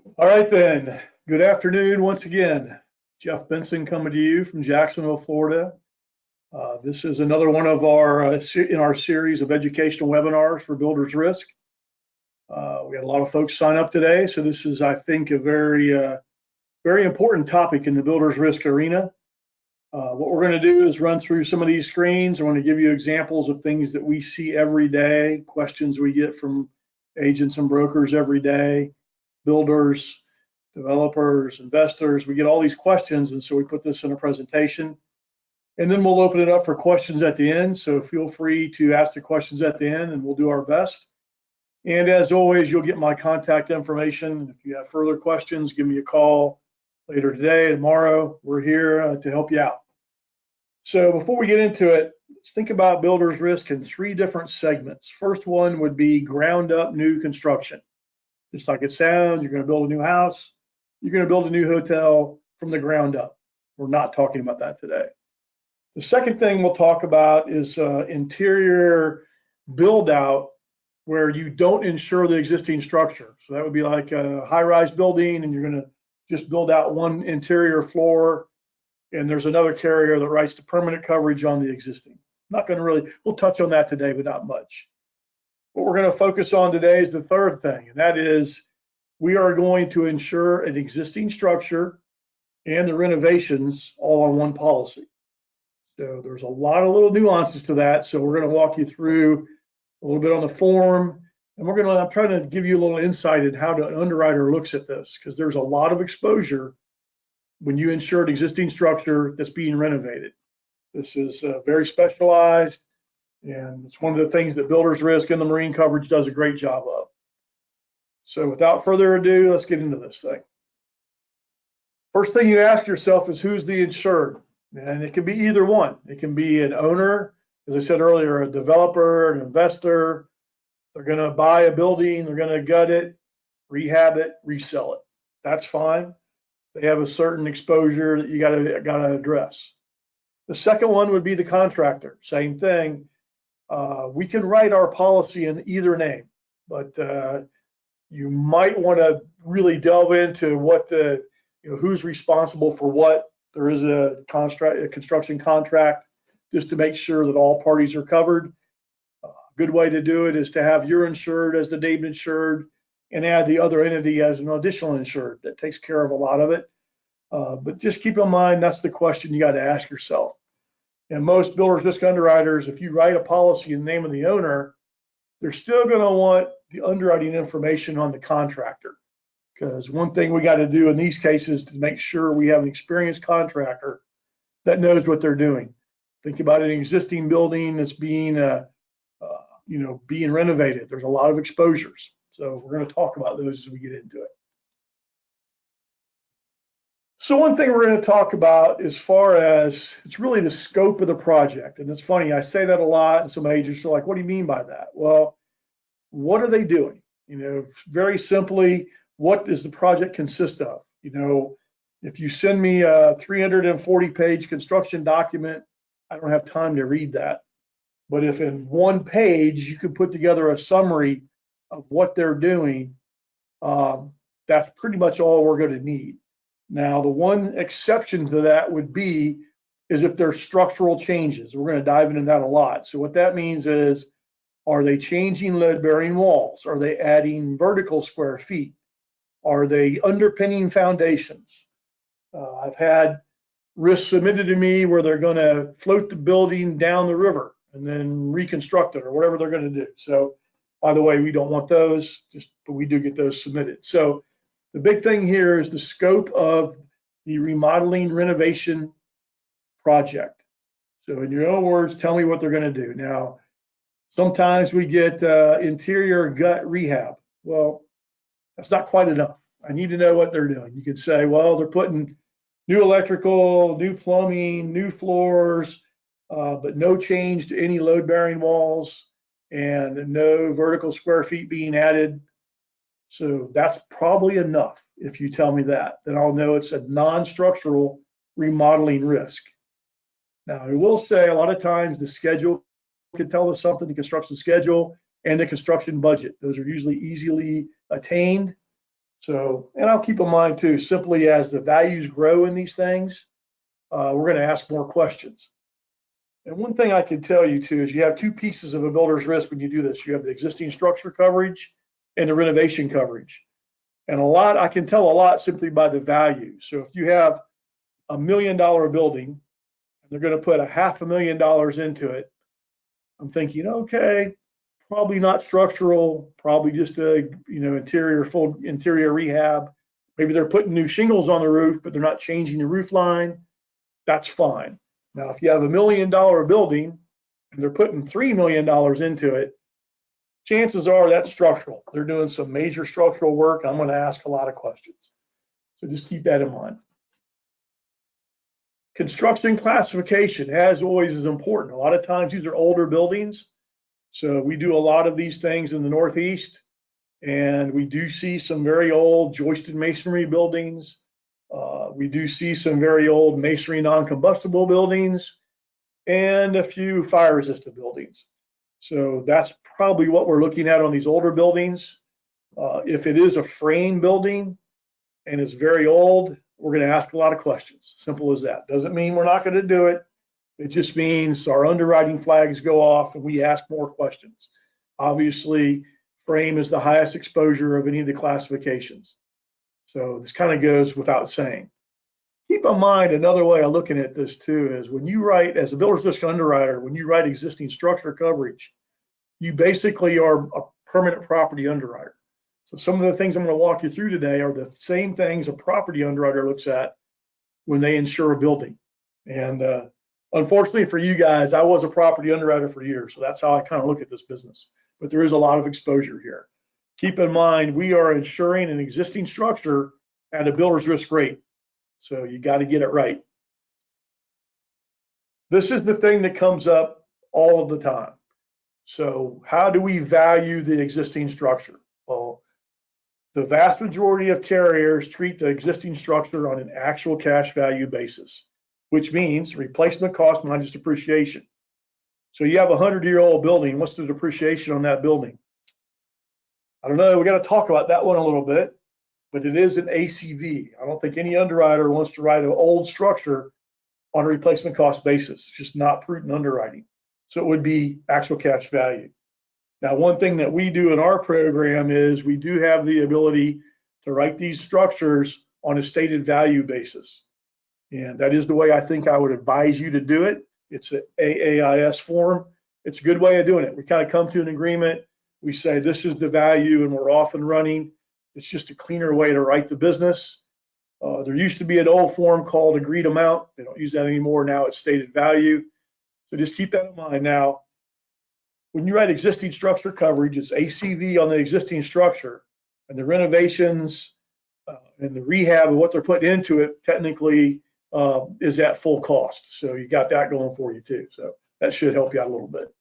All right then, good afternoon once again. Jeff Benson coming to you from Jacksonville, Florida. This is another one of our in our series of educational webinars for builders risk. We had a lot of folks sign up today, so this is, I think, a very important topic in the builders risk arena. What we're going to do is run through some of these screens. I want to give you examples of things that we see every day, questions we get from agents and brokers every day, builders, developers, investors. We get all these questions, and so we put this in a presentation. And then we'll open it up for questions at the end. So feel free to ask the questions at the end, and we'll do our best. And as always, you'll get my contact information. If you have further questions, give me a call later today, tomorrow. We're here to help you out. So before we get into it, let's think about builders risk in three different segments. First one would be ground up new construction. Just like it sounds, you're going to build a new house, you're going to build a new hotel from the ground up. We're not talking about that today. The second thing we'll talk about is interior build out where you don't insure the existing structure. So that would be like a high-rise building and you're going to just build out one interior floor and there's another carrier that writes the permanent coverage on the existing. Not going to really, we'll touch on that today, but not much. What we're going to focus on today is the third thing, and that is we are going to insure an existing structure and the renovations all on one policy. So there's a lot of little nuances to that. So we're going to walk you through a little bit on the form, and I'm trying to give you a little insight in how an underwriter looks at this, because there's a lot of exposure when you insure an existing structure that's being renovated. This is very specialized, and it's one of the things that builders risk and the marine coverage does a great job of. So without further ado, let's get into this thing. First thing you ask yourself is who's the insured? And it can be either one. It can be an owner, as I said earlier, a developer, an investor. They're going to buy a building, they're going to gut it, rehab it, resell it. That's fine. They have a certain exposure that you got to address. The second one would be the contractor. Same thing. We can write our policy in either name, but you might want to really delve into what who's responsible for what. There is a construction contract just to make sure that all parties are covered. A good way to do it is to have your insured as the named insured and add the other entity as an additional insured. That takes care of a lot of it. But just keep in mind, that's the question you got to ask yourself. And most builders risk underwriters, if you write a policy in the name of the owner, they're still going to want the underwriting information on the contractor. Because one thing we got to do in these cases to make sure we have an experienced contractor that knows what they're doing. Think about an existing building that's being renovated. There's a lot of exposures. So we're going to talk about those as we get into it. So one thing we're going to talk about as far as it's really the scope of the project. And it's funny, I say that a lot and some agents are like, what do you mean by that? Well, what are they doing? Very simply, what does the project consist of? If you send me a 340-page construction document, I don't have time to read that. But if in one page you can put together a summary of what they're doing, that's pretty much all we're going to need. Now, the one exception to that would be is if there's structural changes. We're going to dive into that a lot. So what that means is, are they changing load-bearing walls? Are they adding vertical square feet? Are they underpinning foundations? I've had risks submitted to me where they're going to float the building down the river and then reconstruct it or whatever they're going to do. So, by the way, we don't want those, but we do get those submitted. So the big thing here is the scope of the remodeling renovation project. So in your own words, tell me what they're going to do. Now, sometimes we get interior gut rehab. Well, that's not quite enough. I need to know what they're doing. You could say, well, they're putting new electrical, new plumbing, new floors, but no change to any load-bearing walls and no vertical square feet being added. So that's probably enough. If you tell me that, then I'll know it's a non-structural remodeling risk. Now, I will say a lot of times the schedule can tell us something, the construction schedule and the construction budget. Those are usually easily attained. So, and I'll keep in mind too, simply as the values grow in these things, we're going to ask more questions. And one thing I can tell you too is you have two pieces of a builder's risk when you do this. You have the existing structure coverage and the renovation coverage. And I can tell a lot simply by the value. So if you have $1 million building and they're going to put $500,000 into it, I'm thinking, okay, probably not structural, probably just a full interior rehab. Maybe they're putting new shingles on the roof, but they're not changing the roof line. That's fine. Now, if you have $1 million building and they're putting $3 million into it, chances are that's structural. They're doing some major structural work. I'm going to ask a lot of questions. So just keep that in mind. Construction classification, as always, is important. A lot of times these are older buildings. So we do a lot of these things in the Northeast, and we do see some very old joisted masonry buildings. We do see some very old masonry non-combustible buildings and a few fire-resistant buildings. So that's probably what we're looking at on these older buildings. If it is a frame building and it's very old, we're going to ask a lot of questions. Simple as that. Doesn't mean we're not going to do it. It just means our underwriting flags go off and we ask more questions. Obviously, frame is the highest exposure of any of the classifications. So this kind of goes without saying. Keep in mind, another way of looking at this too is when you write, as a builder's risk underwriter, when you write existing structure coverage, you basically are a permanent property underwriter. So some of the things I'm going to walk you through today are the same things a property underwriter looks at when they insure a building. And unfortunately for you guys, I was a property underwriter for years, so that's how I kind of look at this business. But there is a lot of exposure here. Keep in mind, we are insuring an existing structure at a builder's risk rate. So you got to get it right. This is the thing that comes up all of the time. So how do we value the existing structure? Well, the vast majority of carriers treat the existing structure on an actual cash value basis, which means replacement cost minus depreciation. So you have a 100-year-old building. What's the depreciation on that building? I don't know. We got to talk about that one a little bit, but it is an ACV. I don't think any underwriter wants to write an old structure on a replacement cost basis. It's just not prudent underwriting. So it would be actual cash value. Now, one thing that we do in our program is we do have the ability to write these structures on a stated value basis. And that is the way I think I would advise you to do it. It's an AAIS form. It's a good way of doing it. We kind of come to an agreement. We say this is the value and we're off and running. It's just a cleaner way to write the business. There used to be an old form called agreed amount. They don't use that anymore. Now it's stated value. So just keep that in mind. Now, when you write existing structure coverage, it's ACV on the existing structure, and the renovations and the rehab and what they're putting into it technically is at full cost. So you got that going for you too. So that should help you out a little bit.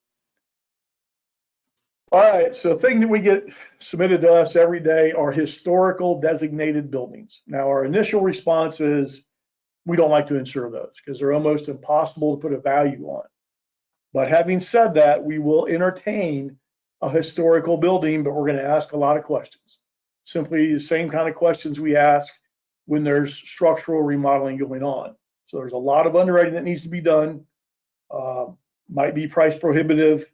All right, so the thing that we get submitted to us every day are historical designated buildings. Now, our initial response is we don't like to insure those because they're almost impossible to put a value on. But having said that, we will entertain a historical building, but we're going to ask a lot of questions. Simply the same kind of questions we ask when there's structural remodeling going on. So there's a lot of underwriting that needs to be done. Might be price prohibitive.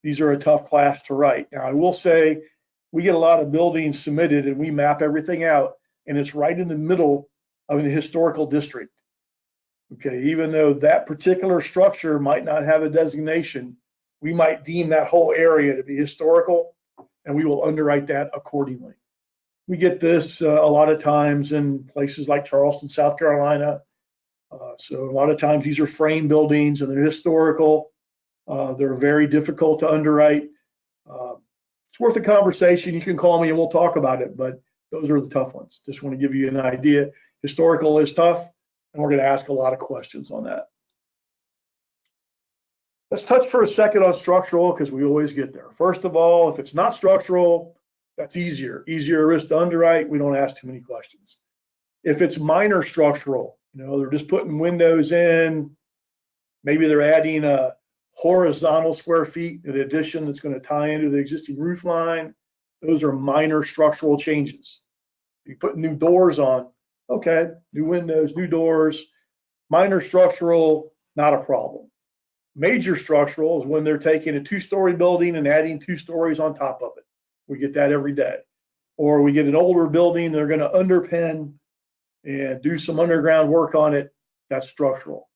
These are a tough class to write. Now, I will say we get a lot of buildings submitted and we map everything out, and it's right in the middle of an historical district. Okay, even though that particular structure might not have a designation, we might deem that whole area to be historical, and we will underwrite that accordingly. We get this a lot of times in places like Charleston, South Carolina. So a lot of times these are frame buildings and they're historical. They're very difficult to underwrite. It's worth a conversation. You can call me and we'll talk about it, but those are the tough ones. Just want to give you an idea. Historical is tough, and we're going to ask a lot of questions on that. Let's touch for a second on structural because we always get there. First of all, if it's not structural, that's easier risk to underwrite. We don't ask too many questions. If it's minor structural, they're just putting windows in, maybe they're adding a horizontal square feet in addition that's going to tie into the existing roof line. Those are minor structural changes. You put new doors on, okay, new windows, new doors, minor structural, not a problem. Major structural is when they're taking a 2-story building and adding 2 stories on top of it. We get that every day. Or we get an older building, they're going to underpin and do some underground work on it. That's structural.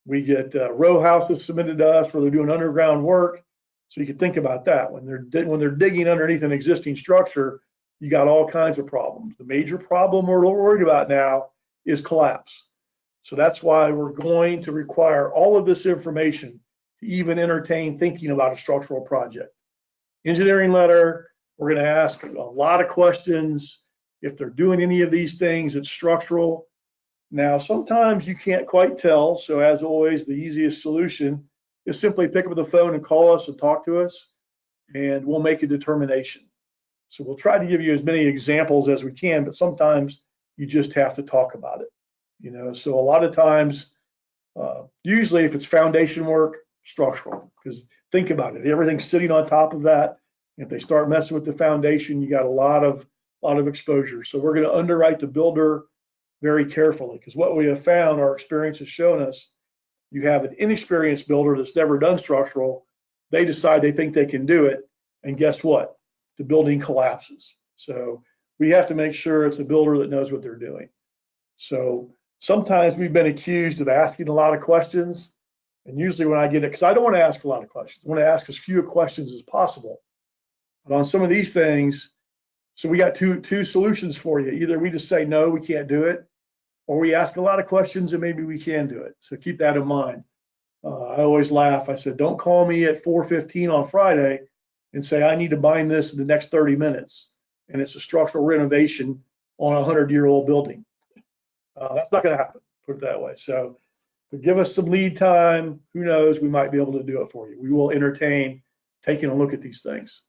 We get row houses submitted to us where they're doing underground work. So you can think about that. When they're digging underneath an existing structure, you got all kinds of problems. The major problem we're worried about now is collapse. So that's why we're going to require all of this information to even entertain thinking about a structural project. Engineering letter, we're going to ask a lot of questions. If they're doing any of these things, it's structural. Now, sometimes you can't quite tell. So as always, the easiest solution is simply pick up the phone and call us and talk to us, and we'll make a determination. So we'll try to give you as many examples as we can, but sometimes you just have to talk about it. You know, so a lot of times, usually if it's foundation work, structural, because think about it, everything's sitting on top of that. If they start messing with the foundation, you got a lot of exposure. So we're going to underwrite the builder very carefully, because what we have found, our experience has shown us, you have an inexperienced builder that's never done structural, they decide they think they can do it, and guess what? The building collapses. So we have to make sure it's a builder that knows what they're doing. So sometimes we've been accused of asking a lot of questions, and usually when I get it, because I don't want to ask a lot of questions, I want to ask as few questions as possible. But on some of these things, so we got two solutions for you. Either we just say, no, we can't do it, or we ask a lot of questions and maybe we can do it. So keep that in mind. I always laugh. I said, don't call me at 4:15 on Friday and say, I need to bind this in the next 30 minutes. And it's a structural renovation on a 100-year-old building. That's not going to happen, put it that way. So give us some lead time. Who knows, we might be able to do it for you. We will entertain taking a look at these things.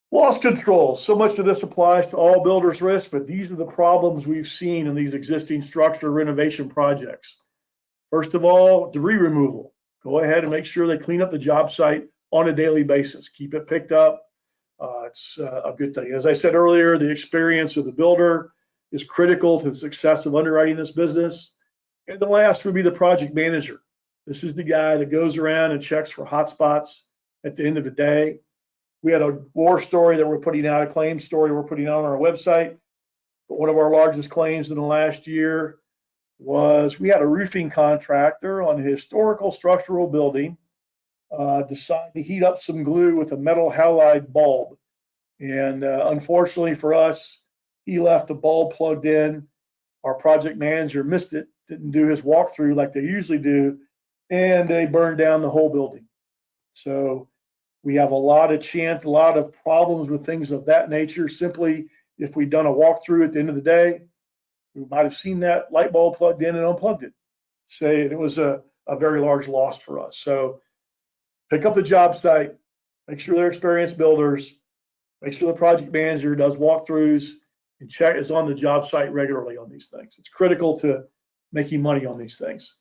Loss control. So much of this applies to all builders risk, but these are the problems we've seen in these existing structure renovation projects. First of all, debris removal. Go ahead and make sure they clean up the job site on a daily basis. Keep it picked up. It's a good thing. As I said earlier, the experience of the builder is critical to the success of underwriting this business. And the last would be the project manager. This is the guy that goes around and checks for hot spots at the end of the day. We had a war story that we're putting out, a claim story we're putting out on our website. But one of our largest claims in the last year was we had a roofing contractor on a historical structural building decide to heat up some glue with a metal halide bulb. And unfortunately for us, he left the bulb plugged in. Our project manager missed it, didn't do his walkthrough like they usually do, and they burned down the whole building. So we have a lot of problems with things of that nature. Simply, if we'd done a walkthrough at the end of the day, we might have seen that light bulb plugged in and unplugged it. Say it was a very large loss for us. So pick up the job site, make sure they're experienced builders, make sure the project manager does walkthroughs and is on the job site regularly on these things. It's critical to making money on these things.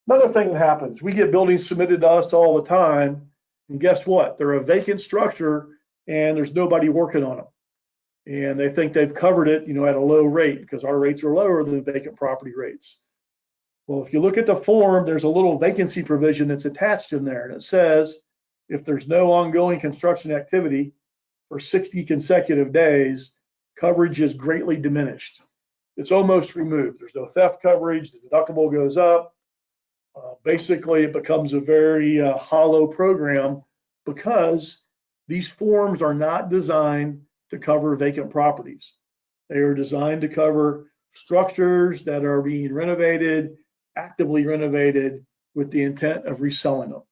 Another thing that happens, we get buildings submitted to us all the time, and guess what? They're a vacant structure and there's nobody working on them. And they think they've covered it, at a low rate because our rates are lower than vacant property rates. Well, if you look at the form, there's a little vacancy provision that's attached in there, and it says if there's no ongoing construction activity for 60 consecutive days, coverage is greatly diminished. It's almost removed. There's no theft coverage. The deductible goes up. Basically, it becomes a very hollow program because these forms are not designed to cover vacant properties. They are designed to cover structures that are being renovated, actively renovated with the intent of reselling them.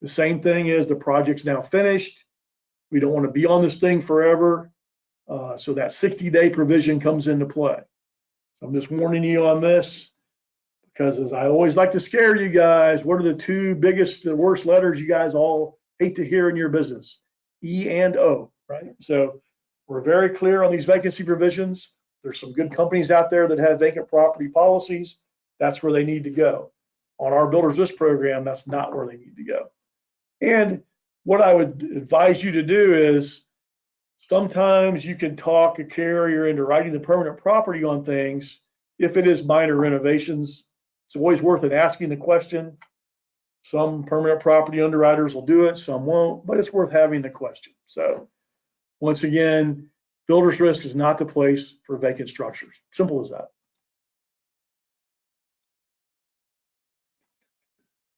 The same thing is the project's now finished. We don't want to be on this thing forever. So that 60-day provision comes into play. I'm just warning you on this because, as I always like to scare you guys, what are the two biggest, the worst letters you guys all hate to hear in your business? E and O, right? So we're very clear on these vacancy provisions. There's some good companies out there that have vacant property policies. That's where they need to go. On our builder's risk program, that's not where they need to go. And what I would advise you to do is Sometimes you can talk a carrier into writing the permanent property on things if it is minor renovations. It's always worth it asking the question. Some permanent property underwriters will do it, some won't, but it's worth having the question. So once again, builder's risk is not the place for vacant structures. Simple as that.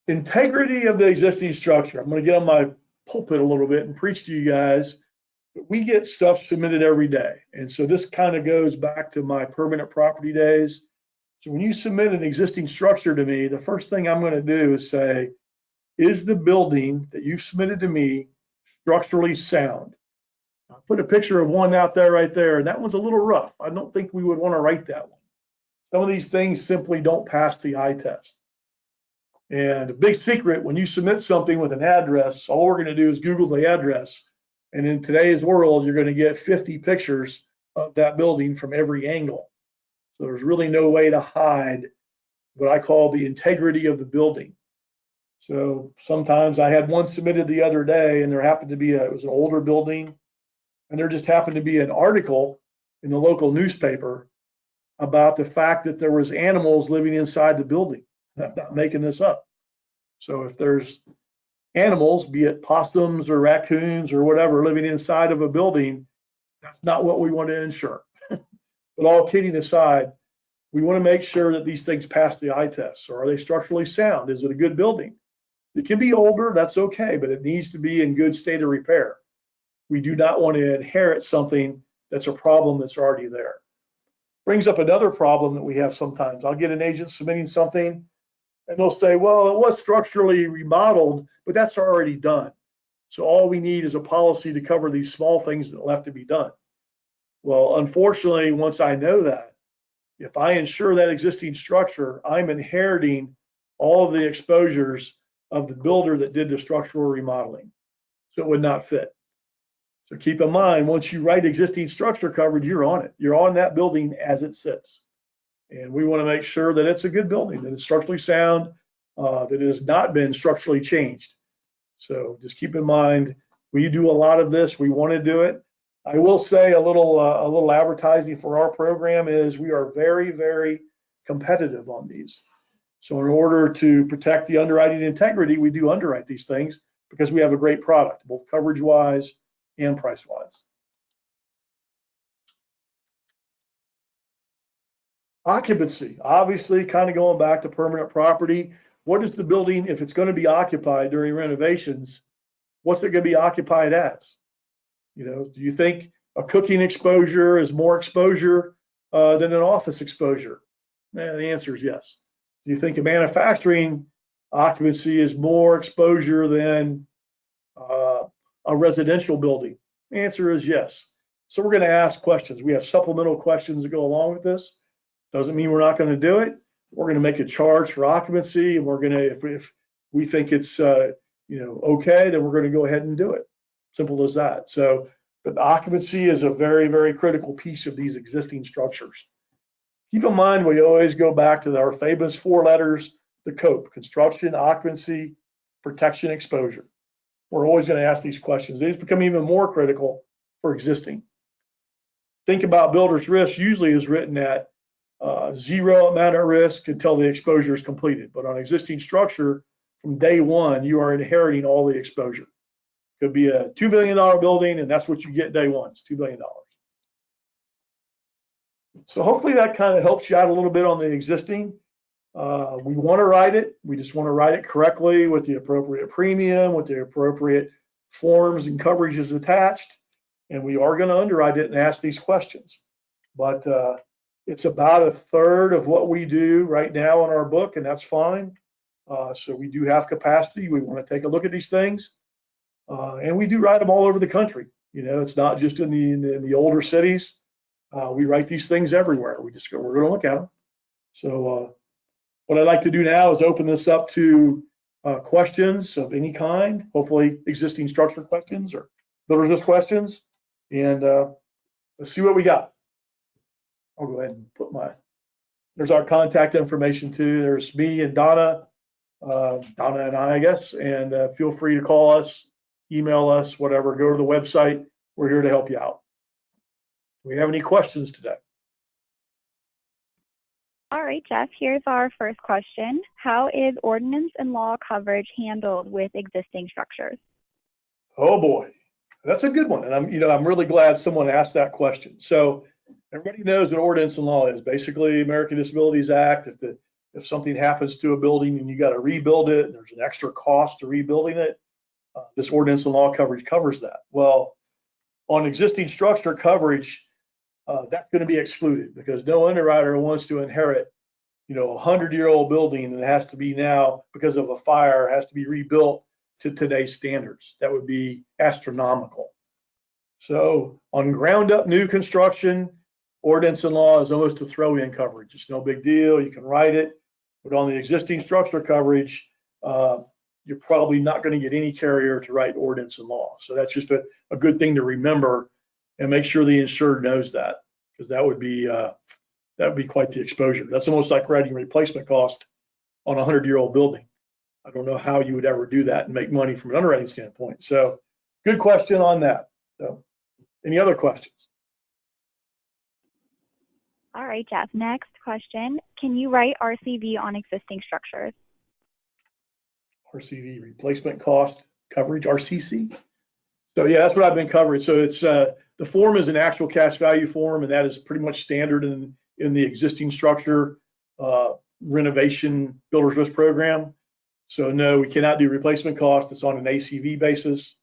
Integrity of the existing structure. I'm going to get on my pulpit a little bit and preach to you guys. We get stuff submitted every day. And so this kind of goes back to my permanent property days. So when you submit an existing structure to me, the first thing I'm going to do is say, is the building that you submitted to me structurally sound? I'll put a picture of one out there right there, and that one's a little rough. I don't think we would want to write that one. Some of these things simply don't pass the eye test. And a big secret, when you submit something with an address, all we're going to do is Google the address. And in today's world, you're going to get 50 pictures of that building from every angle. So there's really no way to hide what I call the integrity of the building. So sometimes I had one submitted the other day, and there happened to be it was an older building, and there just happened to be an article in the local newspaper about the fact that there was animals living inside the building. I'm not making this up. So if there's animals, be it possums or raccoons or whatever, living inside of a building, that's not what we want to insure. But all kidding aside, we want to make sure that these things pass the eye test. So are they structurally sound? Is it a good building? It can be older, that's okay, but it needs to be in good state of repair. We do not want to inherit something that's a problem that's already there. Brings up another problem that we have sometimes. I'll get an agent submitting something, and they'll say, well, it was structurally remodeled, but that's already done. So all we need is a policy to cover these small things that left to be done. Well, unfortunately, once I know that, if I insure that existing structure, I'm inheriting all of the exposures of the builder that did the structural remodeling. So it would not fit. So keep in mind, once you write existing structure coverage, you're on it. You're on that building as it sits. And we want to make sure that it's a good building, that it's structurally sound, that it has not been structurally changed. So just keep in mind, we do a lot of this. We want to do it. I will say a little advertising for our program is we are very, very competitive on these. So in order to protect the underwriting integrity, we do underwrite these things because we have a great product, both coverage-wise and price-wise. Occupancy, obviously kind of going back to permanent property. What is the building, if it's going to be occupied during renovations, what's it going to be occupied as? You know, do you think a cooking exposure is more exposure than an office exposure? The answer is yes. Do you think a manufacturing occupancy is more exposure than a residential building? The answer is yes. So we're going to ask questions. We have supplemental questions that go along with this. Doesn't mean we're not going to do it. We're going to make a charge for occupancy, and we're going to, if we think it's okay, then we're going to go ahead and do it. Simple as that. So, but the occupancy is a very, very critical piece of these existing structures. Keep in mind, we always go back to our famous 4 letters, the COPE: construction, occupancy, protection, exposure. We're always going to ask these questions. These become even more critical for existing. Think about builder's risk usually is written at 0 amount at risk until the exposure is completed. But on existing structure, from day one, you are inheriting all the exposure. Could be a $2 million building, and that's what you get day one. It's $2 billion. So hopefully that kind of helps you out a little bit on the existing. We want to write it. We just want to write it correctly with the appropriate premium, with the appropriate forms and coverages attached. And we are going to underwrite it and ask these questions. But it's about a third of what we do right now in our book, and that's fine. So we do have capacity. We want to take a look at these things. And we do write them all over the country. You know, it's not just in the older cities. We write these things everywhere. We're going to look at them. So what I'd like to do now is open this up to questions of any kind, hopefully existing structure questions or builder's risk questions. And let's see what we got. I'll go ahead and put there's our contact information too. There's me and Donna and I guess, and feel free to call us, email us, whatever, go to the website. We're here to help you out. Do we have any questions today? All right, Jeff, here's our first question. How is ordinance and law coverage handled with existing structures? Oh boy, that's a good one. And I'm really glad someone asked that question. So everybody knows what ordinance and law is. Basically, American Disabilities Act. If something happens to a building and you got to rebuild it, and there's an extra cost to rebuilding it, this ordinance and law coverage covers that. Well, on existing structure coverage, that's going to be excluded because no underwriter wants to inherit, a 100-year-old building that has to be now, because of a fire, has to be rebuilt to today's standards. That would be astronomical. So on ground up new construction, ordinance and law is almost a throw-in coverage. It's no big deal. You can write it. But on the existing structure coverage, you're probably not going to get any carrier to write ordinance and law. So that's just a good thing to remember, and make sure the insured knows that, because that would be quite the exposure. That's almost like writing replacement cost on a 100-year-old building. I don't know how you would ever do that and make money from an underwriting standpoint. So good question on that. So any other questions? All right, Jeff, next question. Can you write RCV on existing structures? RCV, replacement cost coverage, RCC. So yeah, that's what I've been covering. So it's the form is an actual cash value form, and that is pretty much standard in the existing structure renovation builder's risk program. So no, we cannot do replacement cost. It's on an ACV basis.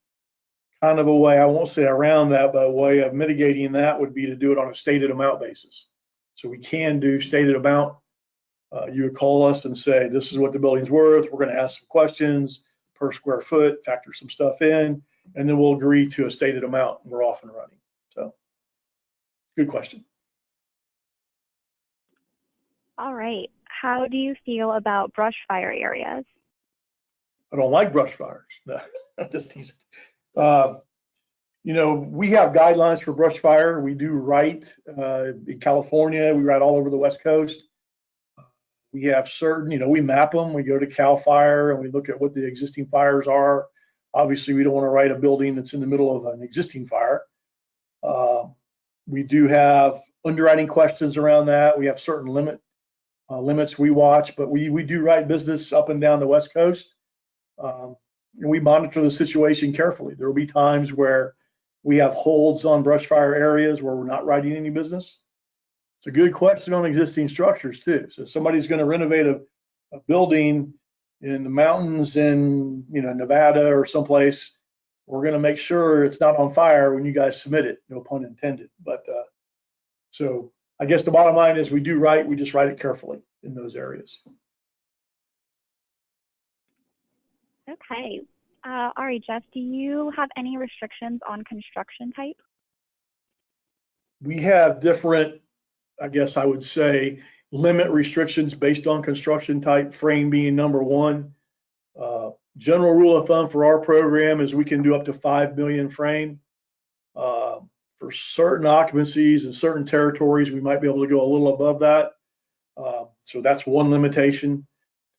Kind of a way, I won't say around that, but a way of mitigating that would be to do it on a stated amount basis. So we can do stated amount. You would call us and say, this is what the building's worth. We're going to ask some questions per square foot, factor some stuff in, and then we'll agree to a stated amount, and we're off and running. So good question. All right. How do you feel about brush fire areas? I don't like brush fires. No, I'm just teasing. We have guidelines for brush fire. We do write in California. We write all over the West Coast. We have certain, we map them. We go to CAL FIRE and we look at what the existing fires are. Obviously, we don't want to write a building that's in the middle of an existing fire. We do have underwriting questions around that. We have certain limits we watch, but we do write business up and down the West Coast. We monitor the situation carefully. There will be times where we have holds on brush fire areas where we're not writing any business. It's a good question on existing structures too. So somebody's going to renovate a building in the mountains in Nevada or someplace. We're going to make sure it's not on fire when you guys submit it. No pun intended. But so I guess the bottom line is we do write. We just write it carefully in those areas. Okay. All right, Jeff, do you have any restrictions on construction type? We have different, I guess I would say, limit restrictions based on construction type, frame being number one. General rule of thumb for our program is we can do up to 5 million frame. For certain occupancies and certain territories, we might be able to go a little above that. So that's one limitation.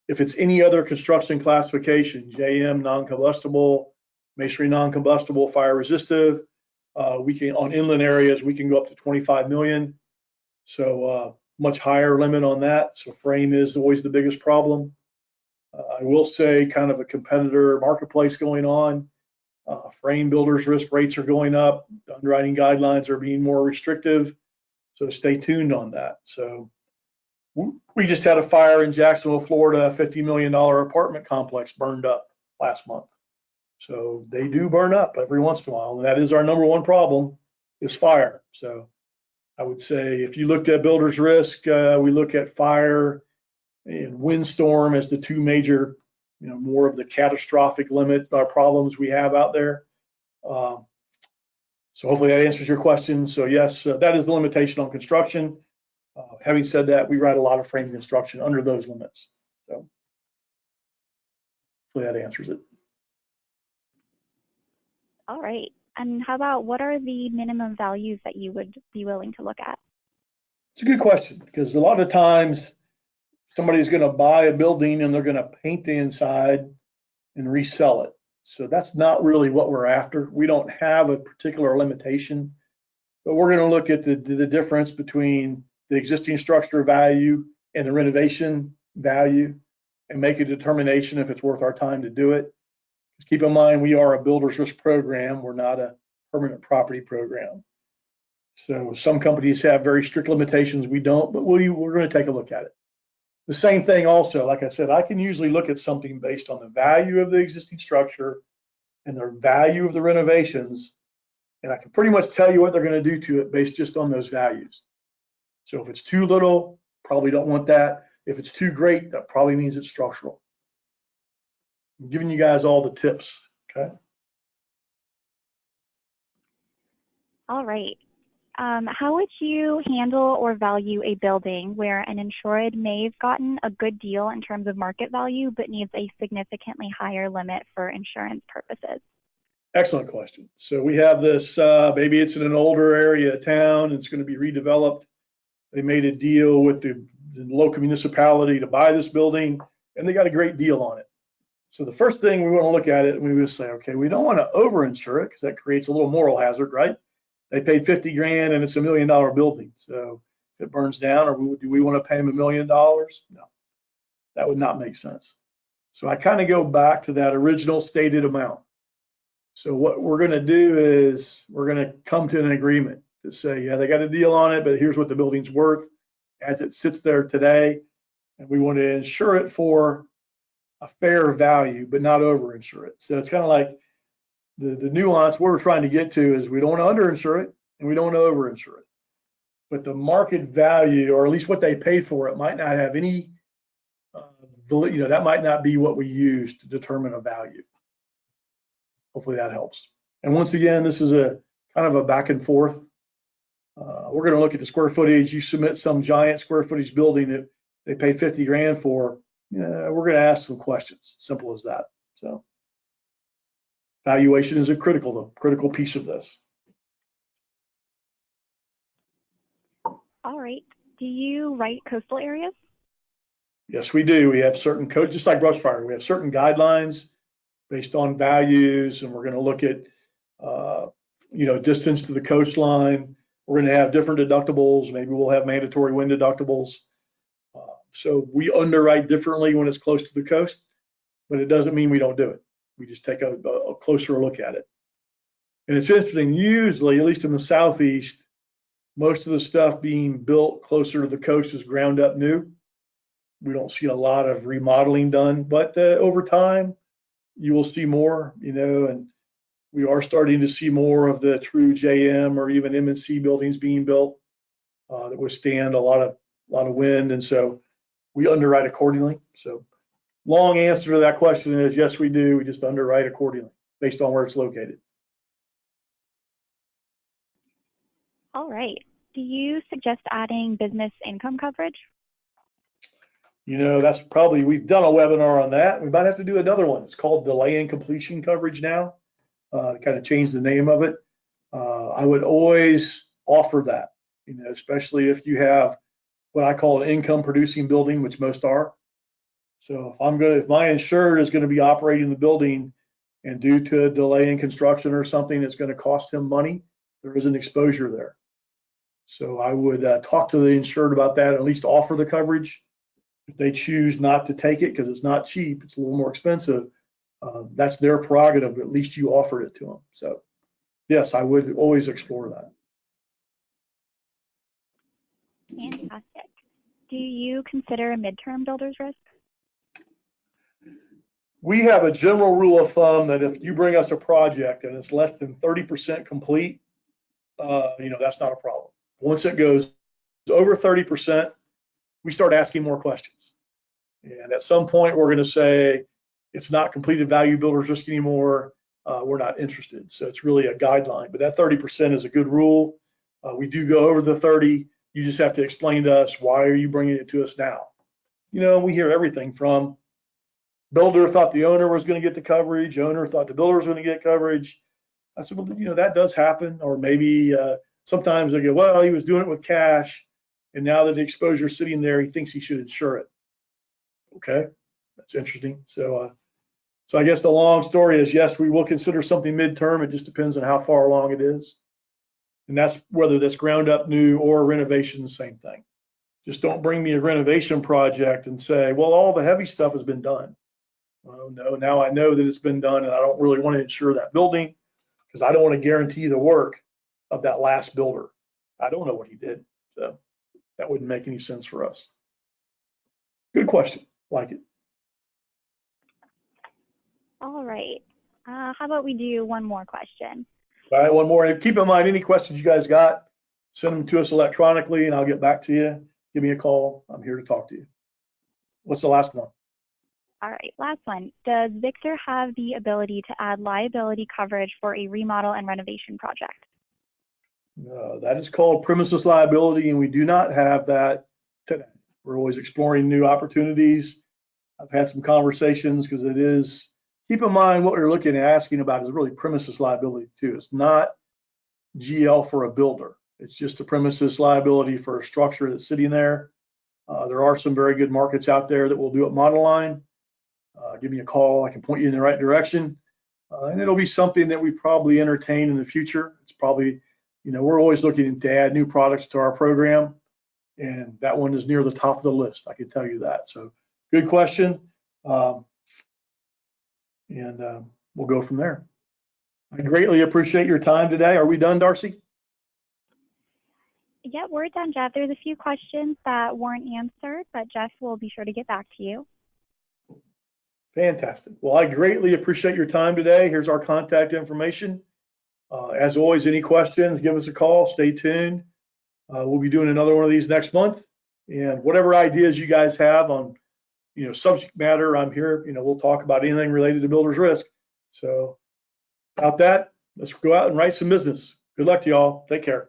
If it's any other construction classification, JM non-combustible, masonry non-combustible, fire resistive, we can, on inland areas, we can go up to 25 million. So much higher limit on that. So frame is always the biggest problem. I will say kind of a competitor marketplace going on. Frame builders risk rates are going up. Underwriting guidelines are being more restrictive. So stay tuned on that. So we just had a fire in Jacksonville, Florida, a $50 million apartment complex burned up last month. So they do burn up every once in a while. And that is our number one problem, is fire. So I would say if you looked at builder's risk, we look at fire and windstorm as the two major, more of the catastrophic limit problems we have out there. So hopefully that answers your question. So yes, that is the limitation on construction. Having said that, we write a lot of frame construction under those limits. So hopefully that answers it. All right. And how about, what are the minimum values that you would be willing to look at? It's a good question, because a lot of times somebody's going to buy a building and they're going to paint the inside and resell it. So that's not really what we're after. We don't have a particular limitation. but we're going to look at the difference between the existing structure value and the renovation value and make a determination if it's worth our time to do it. Just keep in mind, we are a builder's risk program. We're not a permanent property program. So some companies have very strict limitations. We don't, but we're going to take a look at it. The same thing also, like I said, I can usually look at something based on the value of the existing structure and the value of the renovations, and I can pretty much tell you what they're going to do to it based just on those values. So if it's too little, probably don't want that. If it's too great, that probably means it's structural. I'm giving you guys all the tips, okay? All right. How would you handle or value a building where an insured may have gotten a good deal in terms of market value, but needs a significantly higher limit for insurance purposes? Excellent question. So we have this, maybe it's in an older area of town, it's going to be redeveloped. They made a deal with the local municipality to buy this building, and they got a great deal on it. So the first thing we want to look at it, and we would say, okay, we don't want to over-insure it because that creates a little moral hazard, right? They paid 50 grand and it's $1 million building. So if it burns down, or do we want to pay them $1 million? No, that would not make sense. So I kind of go back to that original stated amount. So what we're going to do is we're going to come to an agreement to say, yeah, they got a deal on it, but here's what the building's worth as it sits there today. And we want to insure it for a fair value, but not over insure it. So it's kind of like the nuance we're trying to get to is we don't want to under insure it and we don't want to over insure it. But the market value, or at least what they paid for it, might not have any, that might not be what we use to determine a value. Hopefully that helps. And once again, this is a kind of a back and forth. We're going to look at the square footage. You submit some giant square footage building that they paid 50 grand for. We're going to ask some questions. Simple as that. So valuation is a critical piece of this. All right. Do you write coastal areas? Yes, we do. We have certain codes, just like brush fire. We have certain guidelines based on values, and we're going to look at, distance to the coastline. We're going to have different deductibles. Maybe we'll have mandatory wind deductibles. So we underwrite differently when it's close to the coast, but it doesn't mean we don't do it. We just take a closer look at it. And it's interesting, usually, at least in the Southeast, most of the stuff being built closer to the coast is ground up new. We don't see a lot of remodeling done, but over time, you will see more, and we are starting to see more of the true JM or even M&C buildings being built that withstand a lot of wind. And so we underwrite accordingly. So long answer to that question is yes, we do. We just underwrite accordingly based on where it's located. All right. Do you suggest adding business income coverage? That's probably, we've done a webinar on that. We might have to do another one. It's called delay in completion coverage now. Kind of changed the name of it. I would always offer that, especially if you have what I call an income producing building, which most are. So if my insured is going to be operating the building and due to a delay in construction or something, it's going to cost him money, there is an exposure there. So I would talk to the insured about that, at least offer the coverage. If they choose not to take it because it's not cheap, it's a little more expensive, that's their prerogative, but at least you offered it to them. So yes, I would always explore that. Fantastic. Do you consider a midterm builder's risk? We have a general rule of thumb that if you bring us a project and it's less than 30% complete, that's not a problem. Once it goes over 30%, we start asking more questions. And at some point, we're going to say, it's not completed value builder's risk anymore. We're not interested. So it's really a guideline, but that 30% is a good rule. We do go over the 30. You just have to explain to us, why are you bringing it to us now? We hear everything from builder thought the owner was going to get the coverage. Owner thought the builder was going to get coverage. I said, well, that does happen. Or maybe sometimes they go, well, he was doing it with cash. And now that the exposure is sitting there, he thinks he should insure it. Okay, that's interesting. So I guess the long story is, yes, we will consider something midterm. It just depends on how far along it is. And that's whether that's ground up new or renovation, same thing. Just don't bring me a renovation project and say, well, all the heavy stuff has been done. Well, no, now I know that it's been done and I don't really want to insure that building because I don't want to guarantee the work of that last builder. I don't know what he did. So that wouldn't make any sense for us. Good question. Like it. All right. How about we do one more question? All right, one more. And keep in mind, any questions you guys got, send them to us electronically and I'll get back to you. Give me a call. I'm here to talk to you. What's the last one? All right, last one. Does Victor have the ability to add liability coverage for a remodel and renovation project? That is called premises liability, and we do not have that today. We're always exploring new opportunities. I've had some conversations because it is, keep in mind what we're looking at asking about is really premises liability too. It's not GL for a builder. It's just a premises liability for a structure that's sitting there. There are some very good markets out there that will do it monoline. Give me a call. I can point you in the right direction. And it'll be something that we probably entertain in the future. It's probably, we're always looking to add new products to our program. And that one is near the top of the list. I can tell you that. So good question. We'll go from there. I greatly appreciate your time today. Are we done, Darcy? Yeah, we're done, Jeff. There's a few questions that weren't answered, but Jeff will be sure to get back to you. Fantastic. Well, I greatly appreciate your time today. Here's our contact information. As always, any questions, give us a call. Stay tuned. We'll be doing another one of these next month. And whatever ideas you guys have on, subject matter, I'm here. We'll talk about anything related to builder's risk. So, without that, let's go out and write some business. Good luck to y'all. Take care.